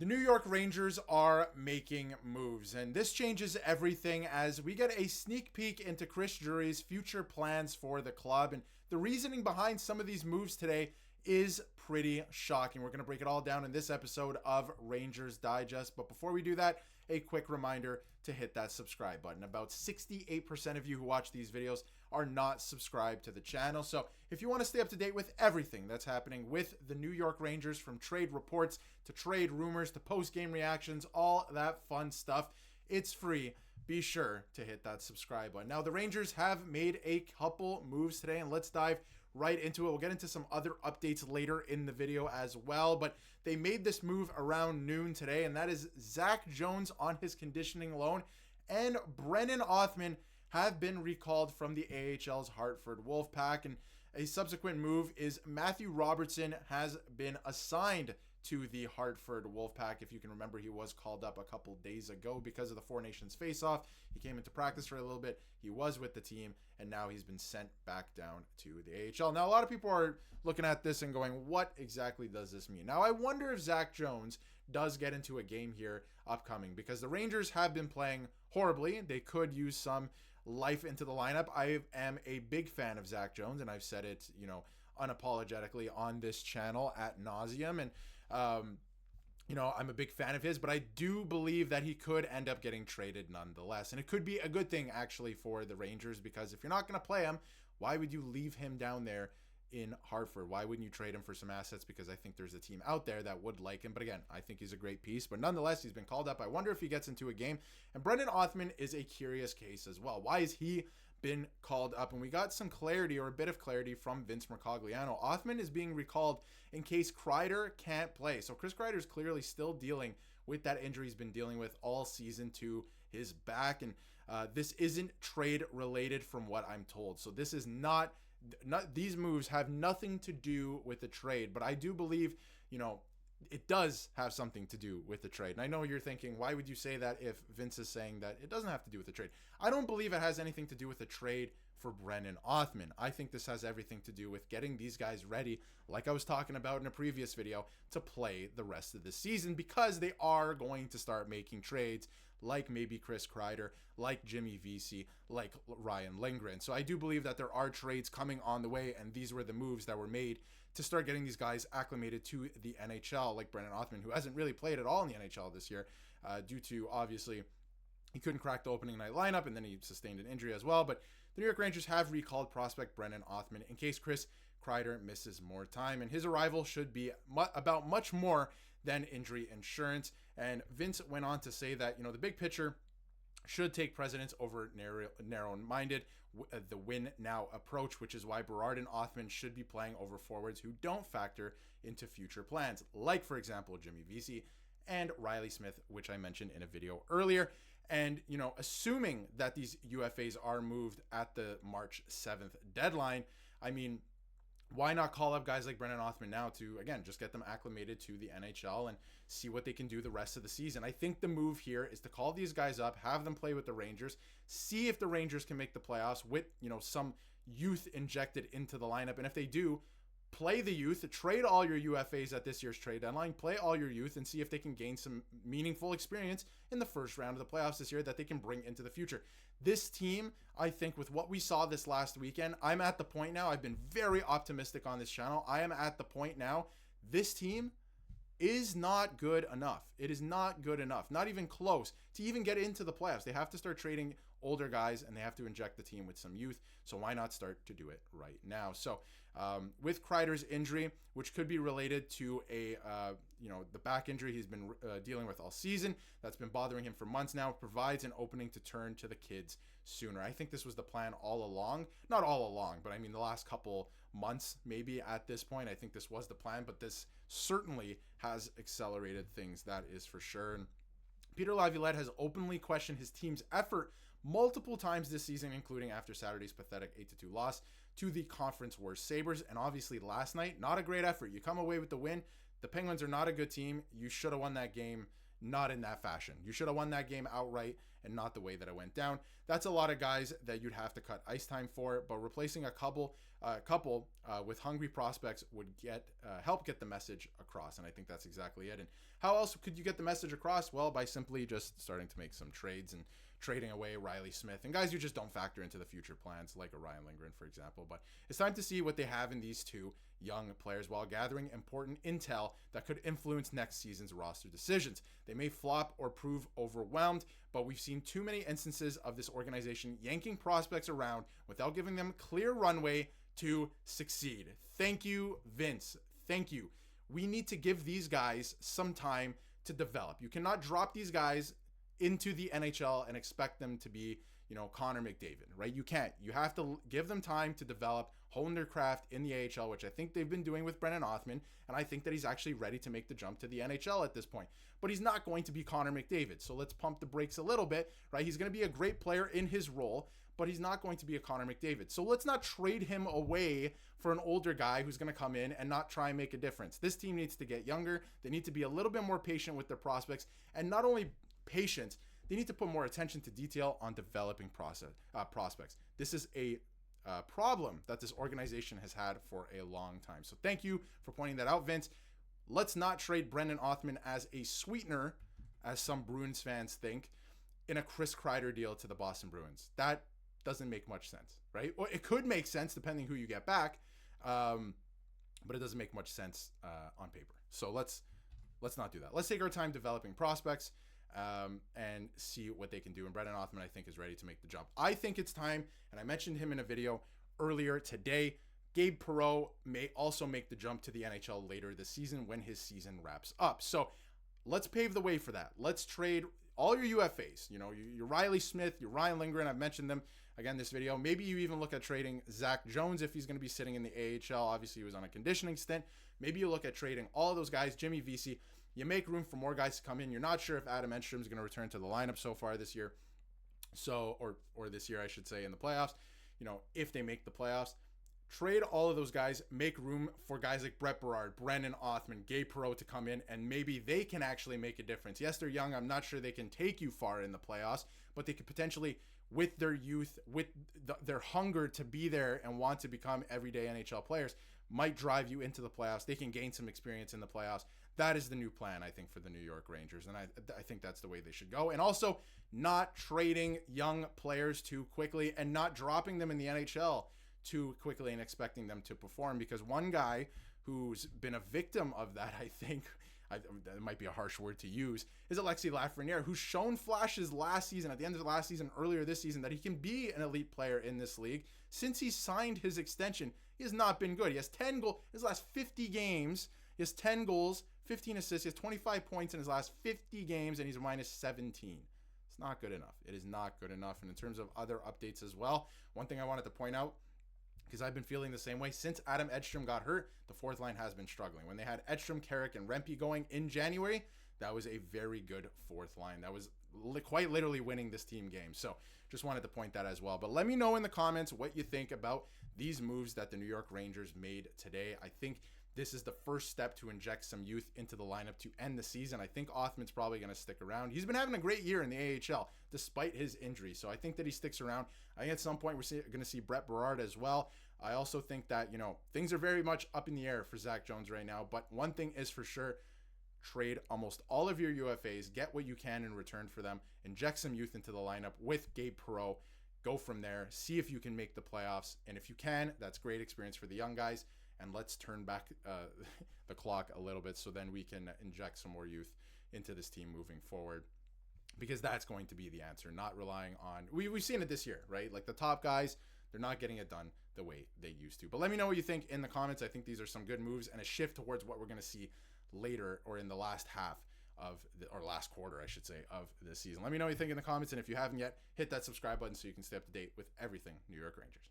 The New York Rangers are making moves, and this changes everything as we get a sneak peek into Chris Drury's future plans for the club. And the reasoning behind some of these moves today is pretty shocking. We're going to break it all down in this episode of Rangers Digest. But before we do that, a quick reminder to hit that subscribe button. About 68% of you who watch these videos are not subscribed to the channel. So if you want to stay up to date with everything that's happening with the New York Rangers, from trade reports to trade rumors to post-game reactions, all that fun stuff, it's free. Be sure to hit that subscribe button. Now, the Rangers have made a couple moves today, and let's dive right into it. We'll get into some other updates later in the video as well, but they made this move around noon today, and that is Zach Jones on his conditioning loan and Brennan Othmann have been recalled from the AHL's Hartford Wolfpack. And a subsequent move is Matthew Robertson has been assigned to the Hartford Wolfpack. If you can remember, he was called up a couple days ago because of the Four Nations face-off. He came into practice for a little bit. He was with the team, and now he's been sent back down to the AHL. Now, a lot of people are looking at this and going, what exactly does this mean? Now, I wonder if Zach Jones does get into a game here upcoming, because the Rangers have been playing horribly. They could use some life into the lineup. I am a big fan of Zach Jones, and I've said it, unapologetically on this channel ad nauseum. And, I'm a big fan of his, but I do believe that he could end up getting traded nonetheless. And it could be a good thing, actually, for the Rangers, because if you're not going to play him, why would you leave him down there in Hartford? Why wouldn't you trade him for some assets? Because I think there's a team out there that would like him. But again, I think he's a great piece. But nonetheless, he's been called up. I wonder if he gets into a game. And Brennan Othmann is a curious case as well. Why has he been called up? And we got some clarity, or a bit of clarity, from Vince Mercogliano. Othmann is being recalled in case Kreider can't play. So Chris Kreider is clearly still dealing with that injury he's been dealing with all season to his back. And this isn't trade related from what I'm told. So this is not these moves have nothing to do with the trade, but I do believe, it does have something to do with the trade. And I know you're thinking, why would you say that if Vince is saying that it doesn't have to do with the trade? I don't believe it has anything to do with the trade for Brennan Othmann. I think this has everything to do with getting these guys ready, like I was talking about in a previous video, to play the rest of the season, because they are going to start making trades, like maybe Chris Kreider, like Jimmy Vesey, like Ryan Lindgren. So I do believe that there are trades coming on the way, and these were the moves that were made to start getting these guys acclimated to the NHL, like Brennan Othmann, who hasn't really played at all in the NHL this year, due to, obviously, he couldn't crack the opening night lineup, and then he sustained an injury as well. But the New York Rangers have recalled prospect Brennan Othmann in case Chris Kreider misses more time, and his arrival should be about much more than injury insurance. And Vince went on to say that, the big picture should take precedence over narrow-minded, the win-now approach, which is why Berard and Othmann should be playing over forwards who don't factor into future plans, like, for example, Jimmy Vesey and Riley Smith, which I mentioned in a video earlier. And, assuming that these UFAs are moved at the March 7th deadline, I mean, why not call up guys like Brennan Othmann now to, again, just get them acclimated to the NHL and see what they can do the rest of the season? I think the move here is to call these guys up, have them play with the Rangers, see if the Rangers can make the playoffs with, some youth injected into the lineup. And if they do, play the youth, trade all your UFAs at this year's trade deadline, play all your youth, and see if they can gain some meaningful experience in the first round of the playoffs this year that they can bring into the future. This team, I think, with what we saw this last weekend, I'm at the point now, I've been very optimistic on this channel. I am at the point now, this team is not good enough. It is not good enough, not even close, to even get into the playoffs. They have to start trading older guys, and they have to inject the team with some youth. So why not start to do it right now? So with Kreider's injury, which could be related to the back injury he's been dealing with all season, that's been bothering him for months now, provides an opening to turn to the kids sooner. I think this was the plan all along. Not all along, but I mean the last couple months maybe at this point. I think this was the plan, but this certainly has accelerated things, that is for sure. And Peter Laviolette has openly questioned his team's effort multiple times this season, including after Saturday's pathetic 8-2 loss to the conference worst Sabres. And obviously last night, not a great effort. You come away with the win. The Penguins are not a good team. You should have won that game not in that fashion. You should have won that game outright and not the way that it went down. That's a lot of guys that you'd have to cut ice time for, but replacing a couple couple with hungry prospects would help get the message across, and I think that's exactly it. And how else could you get the message across? Well, by simply just starting to make some trades and trading away Riley Smith and guys who just don't factor into the future plans, like a Ryan Lindgren, for example. But it's time to see what they have in these two young players while gathering important intel that could influence next season's roster decisions. They may flop or prove overwhelmed, but we've seen too many instances of this organization yanking prospects around without giving them clear runway to succeed. Thank you, Vince. Thank you. We need to give these guys some time to develop. You cannot drop these guys into the NHL and expect them to be, Connor McDavid, right? You can't. You have to give them time to develop, hone their craft in the AHL, which I think they've been doing with Brennan Othmann, and I think that he's actually ready to make the jump to the NHL at this point. But he's not going to be Connor McDavid, so let's pump the brakes a little bit, right? He's going to be a great player in his role, but he's not going to be a Connor McDavid. So let's not trade him away for an older guy who's going to come in and not try and make a difference. This team needs to get younger. They need to be a little bit more patient with their prospects, and not only patient, they need to put more attention to detail on developing prospects. This is a problem that this organization has had for a long time. So thank you for pointing that out, Vince. Let's not trade Brendan Othmann as a sweetener, as some Bruins fans think, in a Chris Kreider deal to the Boston Bruins. That doesn't make much sense, right? Well, it could make sense depending who you get back, but it doesn't make much sense on paper. So let's not do that. Let's take our time developing prospects and see what they can do. And Brendan Othmann, I think, is ready to make the jump. I think it's time, and I mentioned him in a video earlier today. Gabe Perreault may also make the jump to the NHL later this season when his season wraps up. So let's pave the way for that. Let's trade all your UFAs, your Riley Smith, your Ryan Lindgren. I've mentioned them again this video. Maybe you even look at trading Zach Jones if he's going to be sitting in the AHL. Obviously, he was on a conditioning stint. Maybe you look at trading all of those guys, Jimmy Vesey. You make room for more guys to come in. You're not sure if Adam Edstrom is going to return to the lineup so far this year. So, or this year, I should say, in the playoffs. If they make the playoffs, trade all of those guys, make room for guys like Brett Berard, Brendan Othmann, Gabe Perreault to come in, and maybe they can actually make a difference. Yes, they're young. I'm not sure they can take you far in the playoffs, but they could potentially, with their youth, with their hunger to be there and want to become everyday NHL players, might drive you into the playoffs. They can gain some experience in the playoffs. That is the new plan, I think, for the New York Rangers, and I think that's the way they should go. And also, not trading young players too quickly and not dropping them in the NHL too quickly and expecting them to perform, because one guy who's been a victim of that, I think, that might be a harsh word to use, is Alexis Lafreniere, who's shown flashes last season, at the end of the last season, earlier this season, that he can be an elite player in this league. Since he signed his extension, he has not been good. He has 10 goals in his last 50 games. He has 10 goals, 15 assists. He has 25 points in his last 50 games, and he's minus 17. It's not good enough. It is not good enough. And in terms of other updates as well, one thing I wanted to point out, because I've been feeling the same way since Adam Edstrom got hurt, the fourth line has been struggling. When they had Edstrom, Carrick, and Rempe going in January, that was a very good fourth line. That was quite literally winning this team game. So just wanted to point that as well. But let me know in the comments what you think about these moves that the New York Rangers made today. I think this is the first step to inject some youth into the lineup to end the season. I think Othmann's probably going to stick around. He's been having a great year in the AHL despite his injury, so I think that he sticks around. I think at some point we're going to see Brett Berard as well. I also think that, things are very much up in the air for Zach Jones right now, but one thing is for sure, trade almost all of your UFAs, get what you can in return for them, inject some youth into the lineup with Gabe Perreault, go from there, see if you can make the playoffs, and if you can, that's great experience for the young guys. And let's turn back the clock a little bit so then we can inject some more youth into this team moving forward, because that's going to be the answer, not relying on... We've seen it this year, right? Like the top guys, they're not getting it done the way they used to. But let me know what you think in the comments. I think these are some good moves and a shift towards what we're going to see later, or in the last half of or last quarter, I should say, of this season. Let me know what you think in the comments. And if you haven't yet, hit that subscribe button so you can stay up to date with everything New York Rangers.